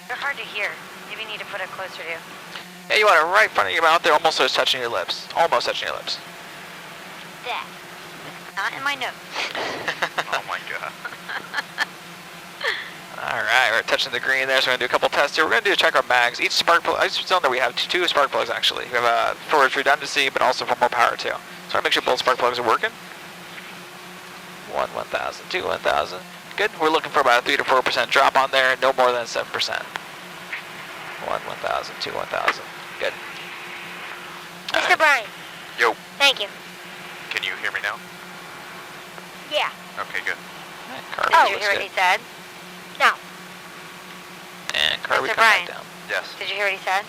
They're hard to hear. Maybe you need to put it closer to you. Yeah, you want it right in front of your mouth there, almost so it's touching your lips. Almost touching your lips. That. Not in my nose. Oh my god. Alright, we're touching the green there, so we're going to do a couple tests here. We're going to check our mags. Each cylinder we have two spark plugs actually. We have for redundancy, but also for more power too. So I want to make sure both spark plugs are working. 1,000, 2, 1,000. Good. We're looking for about a 3 to 4% drop on there, no more than 7%. 1,000, 2, 1,000. Good. Mr. Brian. Yo. Thank you. Can you hear me now? Yeah. Okay, good. Did you hear what he said? No. And Kirby, Mr. come back Brian. down. Yes. Did you hear what he said?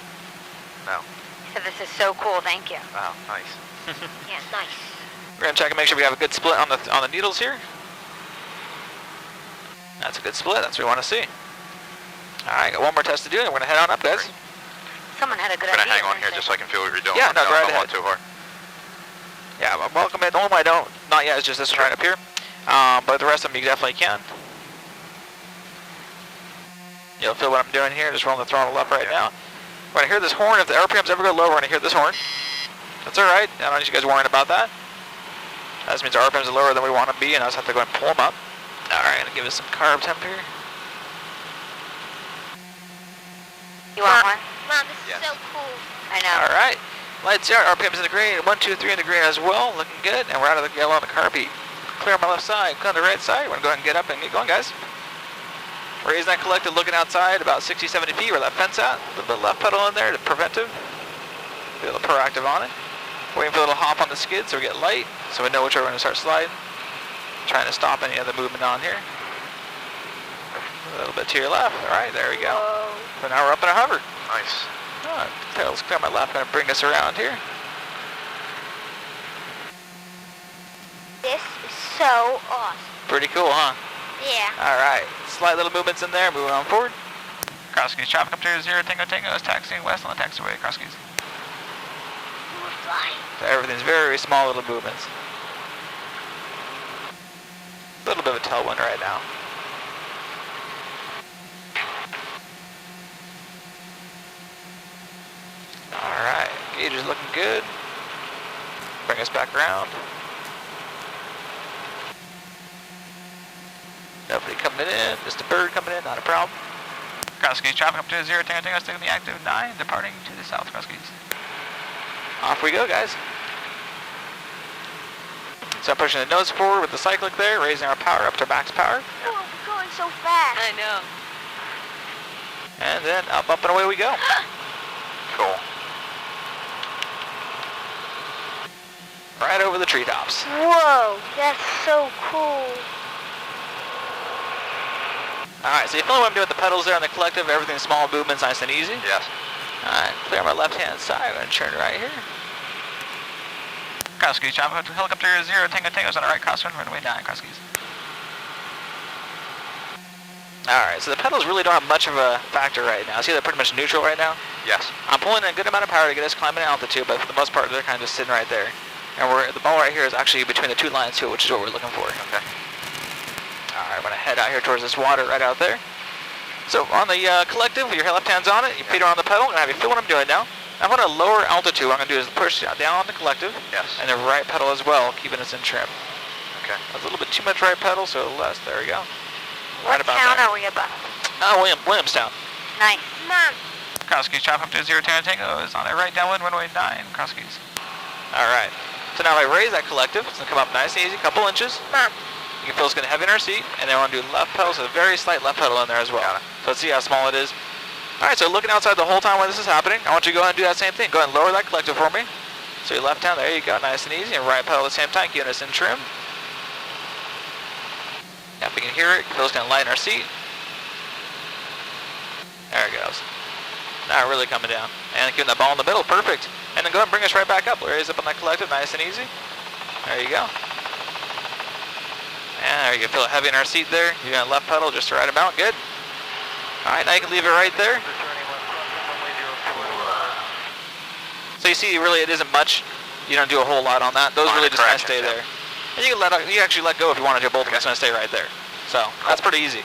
No. He said, this is so cool, thank you. Wow, nice. Yeah, nice. We're going to check and make sure we have a good split on the needles here. That's a good split. That's what we want to see. All right, got one more test to do, and we're going to head on up, guys. Someone had a good I'm idea. gonna hang on here didn't just they? so I can feel what you're doing. Yeah, no, go right don't ahead. want too hard. Yeah, well, welcome in. The only one I don't, not yet, is just this one right up here. But the rest of them you definitely can. You'll feel what I'm doing here, just rolling the throttle up right now. We're going to hear this horn. If the RPMs ever go low, we're going to hear this horn. That's all right. I don't need you guys worrying about that. That just means our RPMs are lower than we want to be, and I just have to go and pull them up. All right, I'm going to give us some carb temp here. You want one? Mom, this Yes. is so cool. I know. All right. Lights out. RPMs in the green. 1, 2, 3 in the green as well. Looking good. And we're out of the yellow on the carb heat. Clear on my left side. Clear on the right side. We're going to go ahead and get up and get going, guys. Raising that collective, looking outside about 60, 70 feet where that fence at. A little bit left pedal in there to preventive. Be a little proactive on it. Waiting for a little hop on the skid so we get light. So we know which way we're going to start sliding. Trying to stop any other movement on here. A little bit to your left. All right, there we go. Whoa. So now we're up in a hover. Nice. Oh, pedals clear on my left, going to bring us around here. This is so awesome. Pretty cool, huh? Yeah. All right, slight little movements in there, moving on forward. Crosskeys, traffic up to 0, Tango Tango is taxiing west on the taxiway, Crosskeys. We're flying. So everything's very small little movements. A little bit of a tailwind right now. All right, gauge is looking good. Bring us back around. Nobody coming in, just a bird coming in, not a problem. Crosskeys, traffic up to 0, Tango Tango, taking the active 9, departing to the south, Crosskeys. Off we go, guys. So I'm pushing the nose forward with the cyclic there, raising our power up to max power. Oh, we're going so fast. I know. And then up, up, and away we go. Cool. Right over the treetops. Whoa, that's so cool. Alright, so you feel what I'm doing with the pedals there on the collective, everything's small movements, nice and easy. Yes. Alright, clear on my left-hand side, I'm going to turn right here. Crosskeys, traffic helicopter 0, Tango Tango's on the right crosswind, runway 9, Crosskeys. Alright, so the pedals really don't have much of a factor right now. See, they're pretty much neutral right now. Yes. I'm pulling in a good amount of power to get us climbing altitude, but for the most part, they're kind of just sitting right there. And the ball right here is actually between the two lines too, which is what we're looking for. Okay. Alright, I'm going to head out here towards this water right out there. So on the collective, with your left hand's on it, your feet are on the pedal. I'm going to have you feel what I'm doing now. I'm going to lower altitude. What I'm going to do is push down on the collective. Yes. And the right pedal as well, keeping us in trim. Okay. That's a little bit too much right pedal, so less. There we go. Right What about town there. are we above? Williamstown. Nice. Mom, Crosskeys, traffic up to 0, Tango is on it right downwind, runway 9, Crosskeys. Alright. So now if I raise that collective, it's going to come up nice and easy, couple inches. Mom. You can feel it's going to heavy in our seat, and then I want to do left pedal, so a very slight left pedal in there as well. So let's see how small it is. Alright, so looking outside the whole time while this is happening, I want you to go ahead and do that same thing. Go ahead and lower that collective for me. So your left hand, there you go, nice and easy, and right pedal at the same time, keeping us in trim. Yeah, if we can hear it, feels going to lighten our seat. There it goes. Now really coming down. And keeping that ball in the middle, perfect. And then go ahead and bring us right back up. Raise up on that collective, nice and easy. There you go. And there you go, feel it heavy in our seat there. You're going to left pedal just the right amount, good. Alright, now you can leave it right there. So you see, really it isn't much. You don't do a whole lot on that. Those really just kind of stay there. And you can actually let go if you want to do both of them. It's going to stay right there. So that's pretty easy.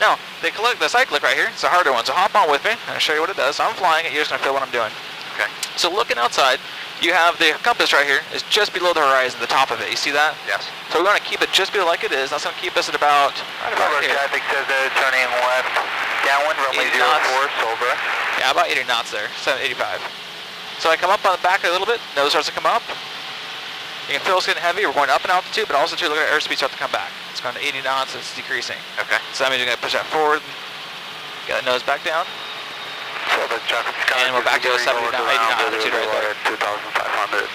No, the cyclic right here. It's a harder one. So hop on with me. I'm gonna show you what it does. So I'm flying it. You're just gonna feel what I'm doing. Okay. So looking outside, you have the compass right here. It's just below the horizon, the top of it. You see that? Yes. So we want to keep it just below like it is. That's gonna keep us at about right about here. Traffic says turning left, downwind, runway 80 knots. 04, Silver. Yeah, about 80 knots there. 85. So I come up on the back a little bit. Nose starts to come up. You can feel it's getting heavy. We're going up in altitude, but also too, look at our airspeed start to come back. It's going to 80 knots. It's decreasing. Okay. So that means you're going to push that forward. Get that nose back down. So the traffic And we're back to a 70 knot, 80 knot altitude right there. 2,500,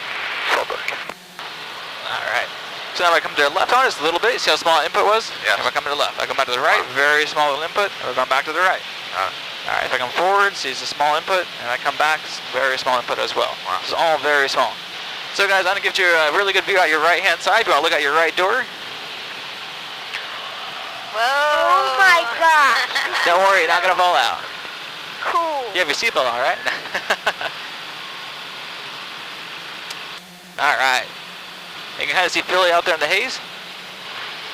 Silver. All right. So now I come to the left on it just a little bit. You see how small input was? Yes. And we're coming to the left. I come back to the right, very small little input, and we're going back to the right. All right, if I come forward, see it's a small input, and I come back, it's very small input as well. Wow. This is all very small. So guys, I'm going to give you a really good view out your right-hand side. If you want to look out your right door. Whoa. Oh my gosh. Don't worry, you're not going to fall out. Cool. You have your seatbelt on, right? All right. You can kind of see Philly out there in the haze.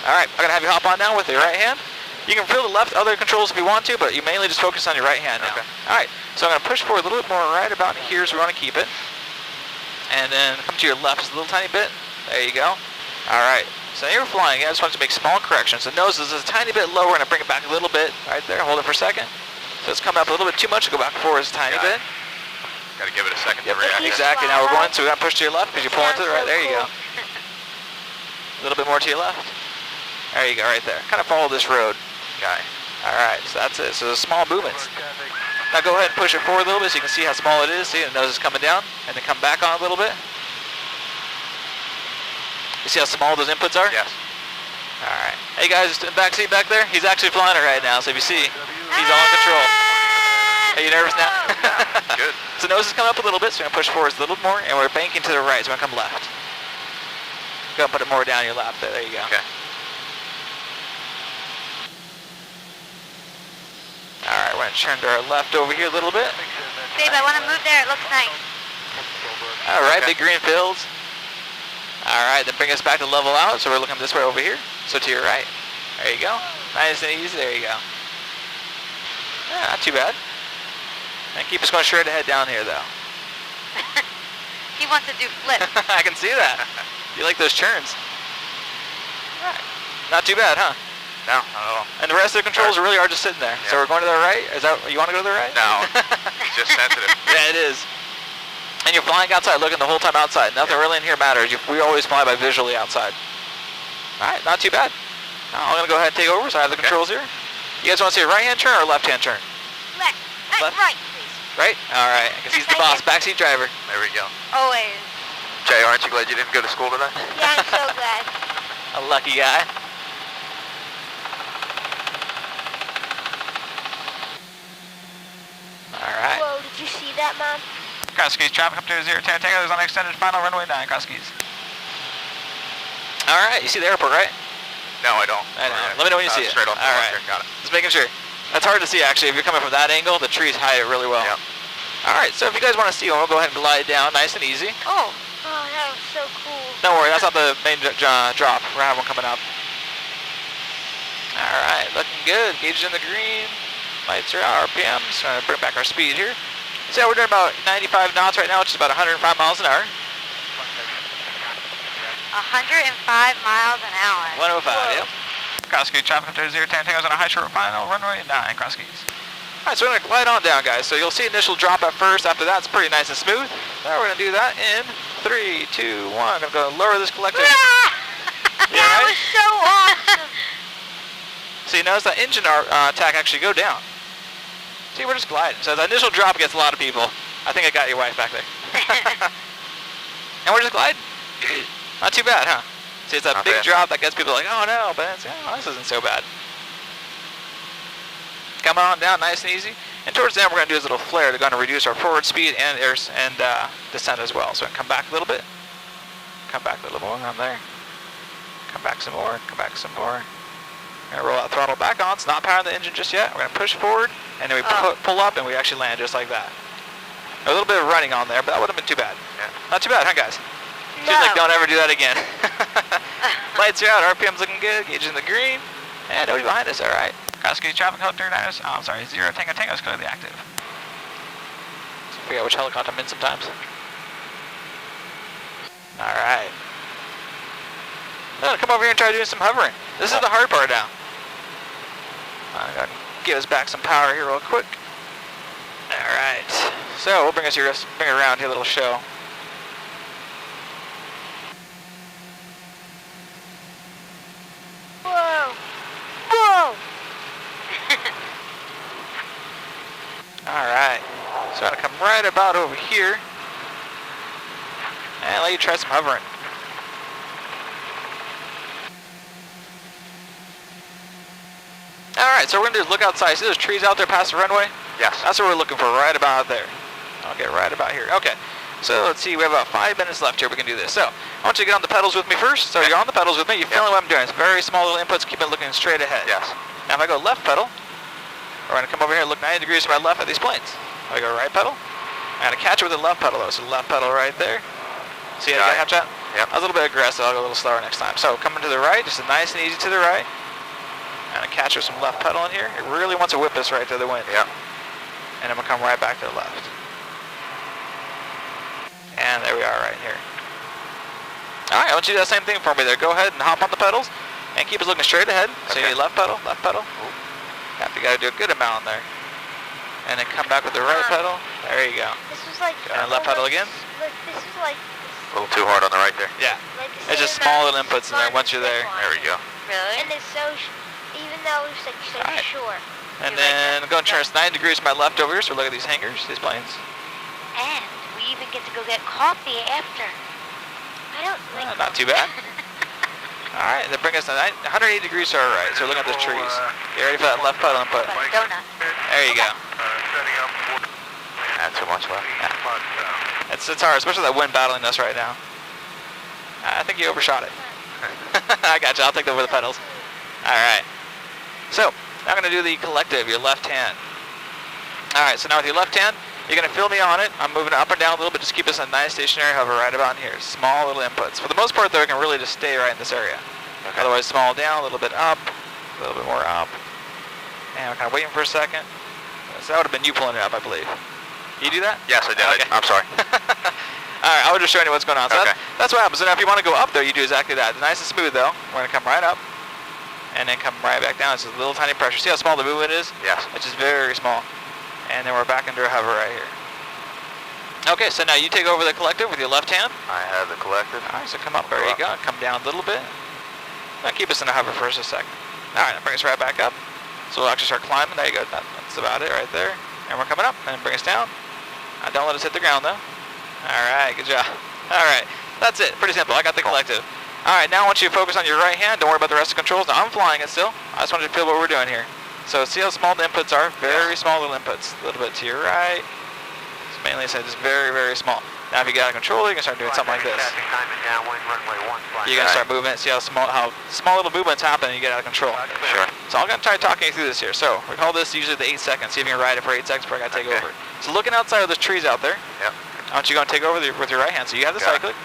All right, I'm going to have you hop on now with your right hand. You can feel the left other controls if you want to, but you mainly just focus on your right hand now. Okay. All right, so I'm going to push forward a little bit more right about here, so we want to keep it. And then come to your left just a little tiny bit. There you go. All right, so now you're flying. I just want to make small corrections. The nose is a tiny bit lower, and I bring it back a little bit right there. Hold it for a second. So it's coming up a little bit too much to go back forward just a tiny bit. Got to give it a second Yep, to react. exactly. Now we're going, so we're going to push to your left because you're pulling to the right. There you go. A little bit more to your left. There you go, right there. Kind of follow this road, guy. All right, so that's it. So there's small movements. Now go ahead and push it forward a little bit so you can see how small it is. See, the nose is coming down, and then come back on a little bit. You see how small those inputs are? Yes. All right. Hey guys, just in the back seat back there, he's actually flying it right now. So if you see, he's all in control. Are you nervous now? Good. So nose is coming up a little bit, so we're going to push forward a little more, and we're banking to the right, so we're going to come left. Go and put it more down your lap there. There you go. Okay. All right, we're going to turn to our left over here a little bit. Babe, I want to move there. It looks nice. All right, Okay. big green fields. All right, then bring us back to level out, so we're looking this way over here. So to your right. There you go. Nice and easy. There you go. Yeah, not too bad. And keep us going straight ahead down here, though. He wants to do flips. I can see that. You like those turns. All right. Not too bad, huh? No, not at all. And the rest of the controls really are just sitting there. So Yeah. we're going to the right? Is that, you want to go to the right? No. It's just sensitive. Yeah, it is. And you're flying outside, looking the whole time outside. Nothing really in here matters. We always fly by visually outside. All right, not too bad. Now I'm going to go ahead and take over, so I have the controls here. You guys want to see a right-hand turn or a left-hand turn? Left. Left? Right, please. Right? All right, because he's the boss, backseat driver. There we go. Always. Jay, aren't you glad you didn't go to school today? Yeah, I'm so glad. A lucky guy. All right. Whoa, did you see that, Mom? Cross-keys, traffic up to 010, takeoff is on extended final runway 9, cross-keys. All right, you see the airport, right? No, I don't. I know. Let me know when you see it. Straight off the All left right. here. Got it. Just making sure. That's hard to see, actually. If you're coming from that angle, the trees hide it really well. Yep. All right, so if you guys want to see one, we'll go ahead and glide down nice and easy. Oh. Oh, that was so cool. Don't worry, that's not the main drop. We're going to have one coming up. All right, looking good. Gauge in the green. Lights are out, RPMs. Trying to bring back our speed here. So we're doing about 95 knots right now, which is about 105 miles an hour. 105 miles an hour. 105, yep. Cross keys, traffic up to 010, takeoff on a high short final, runway 9, cross keys. All right, so we're going to glide on down, guys. So you'll see initial drop at first. After that, it's pretty nice and smooth. Now we're going to do that in 3, 2, 1. I'm going to go lower this collector. That was so awesome. So you notice that engine attack actually go down. See, we're just gliding. So the initial drop gets a lot of people. I think I got your wife back there. And we're just gliding. Not too bad, huh? See, it's that Not big bad. drop that gets people like, oh no, but it's, oh, this isn't so bad. Coming on down nice and easy. And towards the end, we're going to do this little flare. They're going to reduce our forward speed and descent as well. So come back a little bit. Come back a little more on there. Come back some more. Come back some more. We're going to roll that throttle back on. It's not powering the engine just yet. We're going to push forward, and then we pull up, and we actually land just like that. A little bit of running on there, but that wouldn't have been too bad. Yeah. Not too bad, huh, guys? No. She's like, don't ever do that again. Lights are out. RPM's looking good. Gauge in the green. And nobody behind us. All right. Cross-City Traffic Helicopter, I'm sorry, 0 Tango Tango is clearly active. So I forget which helicopter I'm in sometimes. Alright. Come over here and try doing some hovering. This is the hard part now. I'm going to give us back some power here real quick. Alright. So we'll bring us here, bring it around here, a little show. Whoa. Whoa. Alright. So I'm going to come right about over here. And let you try some hovering. Alright, so what we're going to do is look outside. See those trees out there past the runway? Yes. That's what we're looking for, right about there. I'll get right about here. Okay, so let's see, we have about 5 minutes left here. We can do this. So, I want you to get on the pedals with me first. So you're on the pedals with me. You're feeling what I'm doing. It's very small little inputs. Keep it looking straight ahead. Yes. Now if I go left pedal, we're going to come over here and look 90 degrees to my left at these planes. If I go right pedal, I'm going to catch it with the left pedal though. So left pedal right there. See how I catch that? Yep. I was a little bit aggressive. I'll go a little slower next time. So coming to the right, just nice and easy to the right. I'm going to catch with some left pedal in here. It really wants to whip us right to the wind. Yep. And I'm going to come right back to the left. And there we are right here. Alright, I want you to do the same thing for me there. Go ahead and hop on the pedals and keep us looking straight ahead. So you need left pedal, left pedal. You got to do a good amount there. And then come back with the right pedal. There you go. This was like. And left pedal again. Look, this was like. A little too hard on the right there. Yeah. Like the It's just same small amount little inputs in there fun once you're as there. this one. There we go. Really? And it's so, even though it's like so Alright. short. And You like then that? go and turn us 90 degrees to my left over here. So look at these hangars, these planes. And we even get to go get coffee after. I don't like. Not too bad. Alright, then bring us to 180 degrees to our right. So look at those trees. Get ready for that left pedal input. But donut. There you go. Setting up for... Not too much left. It's hard, especially that wind battling us right now. I think you overshot it. I got you. I'll take over the pedals. Alright. So, now I'm going to do the collective, your left hand. Alright, so now with your left hand, you're going to feel me on it. I'm moving it up and down a little bit. Just keep us in a nice stationary hover right about in here. Small little inputs. For the most part, though, it can really just stay right in this area. Okay. Otherwise, small down, a little bit up, a little bit more up. And we're kind of waiting for a second. So that would have been you pulling it up, I believe. You do that? Yes, I did. Okay. I'm sorry. Alright, I was just showing you what's going on. So Okay. that's what happens. So now if you want to go up there, you do exactly that. It's nice and smooth though. We're going to come right up and then come right back down. It's just a little tiny pressure. See how small the movement is? Yes. It's just very small. And then we're back into a hover right here. Okay, so now you take over the collective with your left hand. I have the collective. Alright, so come up. There you go. Come down a little bit. Now keep us in a hover for just a second. Alright, bring us right back up. So we'll actually start climbing. There you go. That's about it right there. And we're coming up. And bring us down. Don't let us hit the ground though. Alright, good job. Alright, that's it. Pretty simple. I got the collective. Alright, now I want you to focus on your right hand. Don't worry about the rest of the controls. Now I'm flying it still. I just wanted to feel what we're doing here. So see how small the inputs are? Very small little inputs. A little bit to your right. It's mainly said just very, very small. Now if you get out of control, you can start doing something like this. You're going to start moving. See how small little movements happen and you get out of control. Sure. So I'm going to try talking you through this here. So we call this usually the 8 seconds. See if you can ride it for 8 seconds before I got to take over. So looking outside of those trees out there, Yep. I want you to go and take over with your right hand. So you have the Got it. cyclic.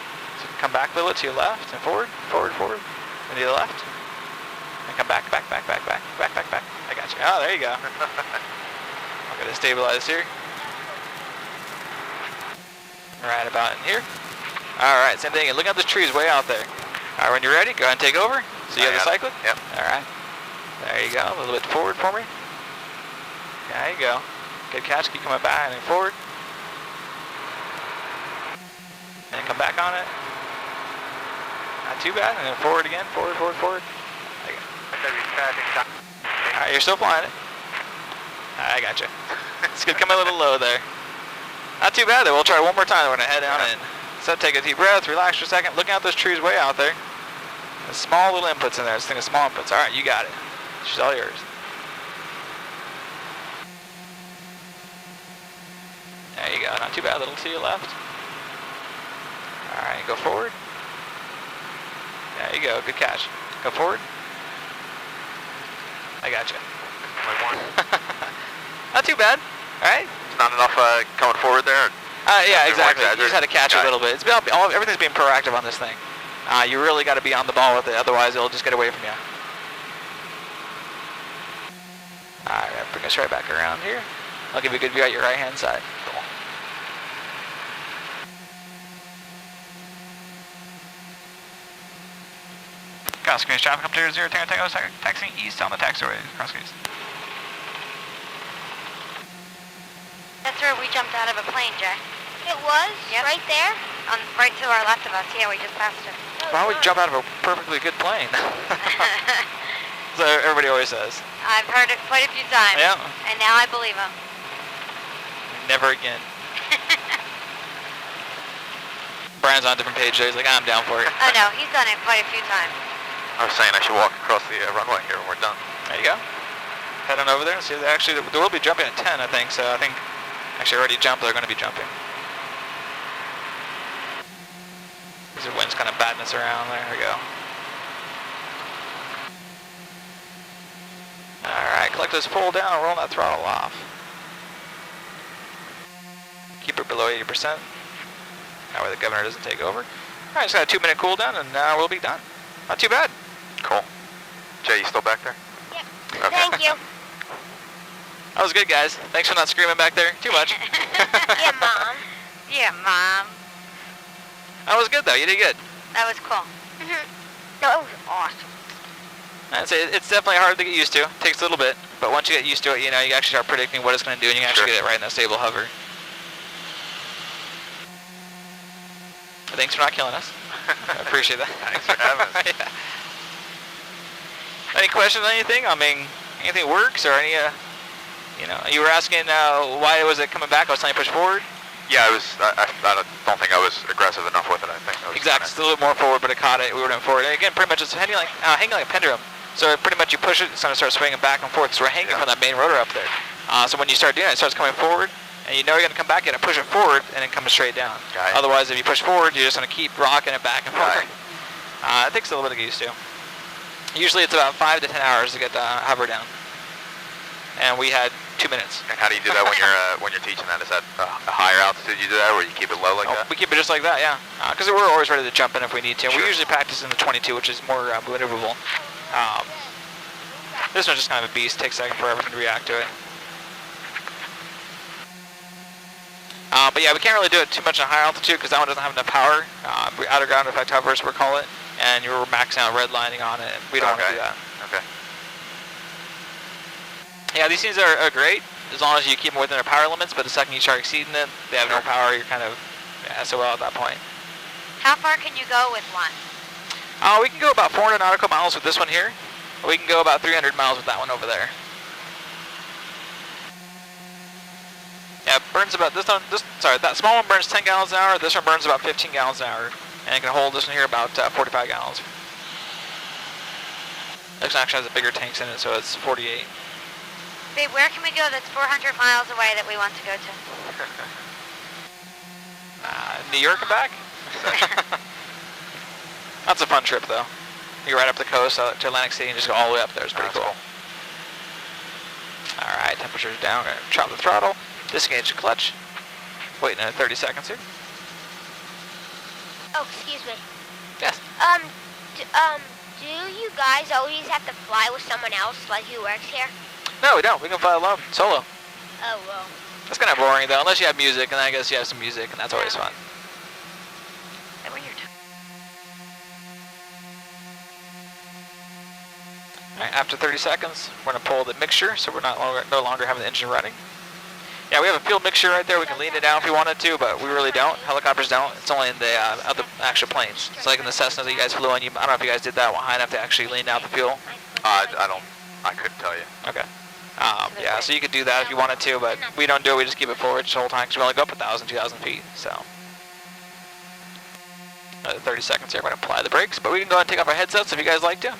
So come back a little bit to your left and forward, forward, forward, and to the left. And come back, back, back, back, back, back, back, back. I got you. Oh, there you go. I'm going to stabilize here. Right about in here. Alright, same thing. And look at those trees way out there. Alright, when you're ready, go ahead and take over. So you have the cyclic? Yep. Alright. There you go. A little bit forward for me. There you go. Good catch. Keep coming back and then forward. And come back on it. Not too bad. And then forward again. Forward, forward, forward. There you go. Alright, you're still flying it. I got you. It's going to come a little low there. Not too bad though. We'll try one more time. We're going to head down in. So take a deep breath, relax for a second. Looking at those trees way out there. There's small little inputs in there. Just think of small inputs. Alright, you got it. She's all yours. There you go. Not too bad. A little to your left. Alright, go forward. There you go. Good catch. Go forward. I got you. Not too bad. Alright. Not enough coming forward there? Yeah, exactly. Right, You just had to catch it a little bit. It's been, everything's being proactive on this thing. You really got to be on the ball with it, otherwise it'll just get away from you. Alright, bring us right back around here. I'll give you a good view at your right hand side. Cool. Cross Crease traffic up to 0 Tango Tango, taxiing east on the taxiway. Cross Crease. That's where we jumped out of a plane, Jack. It was? Yep. Right there? Right to our left of us. Yeah, we just passed it. Why would we jump out of a perfectly good plane? So everybody always says. I've heard it quite a few times. Yeah. And now I believe him. Never again. Brian's on a different page there. He's like, I'm down for it. Oh no, he's done it quite a few times. I was saying I should walk across the runway here when we're done. There you go. Head on over there and see. Actually, they will be jumping at 10, I think. So I think actually already jumped. They're going to be jumping. The wind's kind of batting us around. There we go. Alright, collect this pull down, roll that throttle off. Keep it below 80%. That way the governor doesn't take over. Alright, just got a 2-minute cool down and we'll be done. Not too bad. Cool. Jay, you still back there? Yep. Okay. Thank you. That was good, guys. Thanks for not screaming back there too much. Yeah, Mom. Yeah, Mom. That was good though, you did good. That was cool. That was awesome. I'd say it's definitely hard to get used to. It takes a little bit, but once you get used to it, you know, you actually start predicting what it's going to do and you can actually get it right in a stable hover. Thanks for not killing us. I appreciate that. Thanks for having us. Yeah. Any questions on anything? I mean, anything works or any, you know, you were asking why was it coming back? I was telling you push forward. Yeah, I don't think I was aggressive enough with it. I think I was Exactly, it's a little bit more forward, but it caught it. We were doing forward. And again, pretty much it's hanging like a pendulum. So pretty much you push it, it's going to start swinging back and forth. So we're hanging from that main rotor up there. So when you start doing it, it starts coming forward, and you know you're going to come back in and push it forward, and then come straight down. Got it. Otherwise, if you push forward, you're just going to keep rocking it back and forth. Got it. It takes a little bit to get used to. Usually it's about 5 to 10 hours to get the hover down. And we had 2 minutes. And how do you do that when you're teaching that? Is that a higher altitude you do that, or you keep it low like that? We keep it just like that, yeah. Because we're always ready to jump in if we need to. Sure. We usually practice in the 22, which is more maneuverable. This one's just kind of a beast. Takes a second for everything to react to it. But yeah, we can't really do it too much on high altitude because that one doesn't have enough power. Outer ground effect hovers, we call it. And you're maxing out redlining on it. We don't want to do that. Okay. Yeah, these things are great as long as you keep them within their power limits, but the second you start exceeding it, they have no power, you're kind of SOL at that point. How far can you go with one? We can go about 400 nautical miles with this one here. We can go about 300 miles with that one over there. Yeah, it burns about, that small one burns 10 gallons an hour, this one burns about 15 gallons an hour. And it can hold this one here about 45 gallons. This one actually has a bigger tanks in it, so it's 48. Babe, where can we go that's 400 miles away that we want to go to? New York and back? That's a fun trip, though. You go right up the coast to Atlantic City and just go all the way up there. It's pretty cool. Alright, temperature's down. We're going to drop the throttle, disengage the clutch. Wait another 30 seconds here. Oh, excuse me. Yes. Do you guys always have to fly with someone else, like who works here? No, we don't. We can fly alone, solo. Oh, well. That's kind of boring, though, unless you have music, and I guess you have some music, and that's always fun. Alright, after 30 seconds, we're going to pull the mixture, so we're no longer having the engine running. Yeah, we have a fuel mixture right there. We can lean it down if we wanted to, but we really don't. Helicopters don't. It's only in the other actual planes. It's like in the Cessnas that you guys flew in. I don't know if you guys did that high enough to actually lean out the fuel. I couldn't tell you. Okay. Yeah, so you could do that if you wanted to, but we don't do it. We just keep it forward the whole time because we only go up 1,000, 2,000 feet. So, 30 seconds here. I'm going to apply the brakes, but we can go ahead and take off our headsets if you guys like to.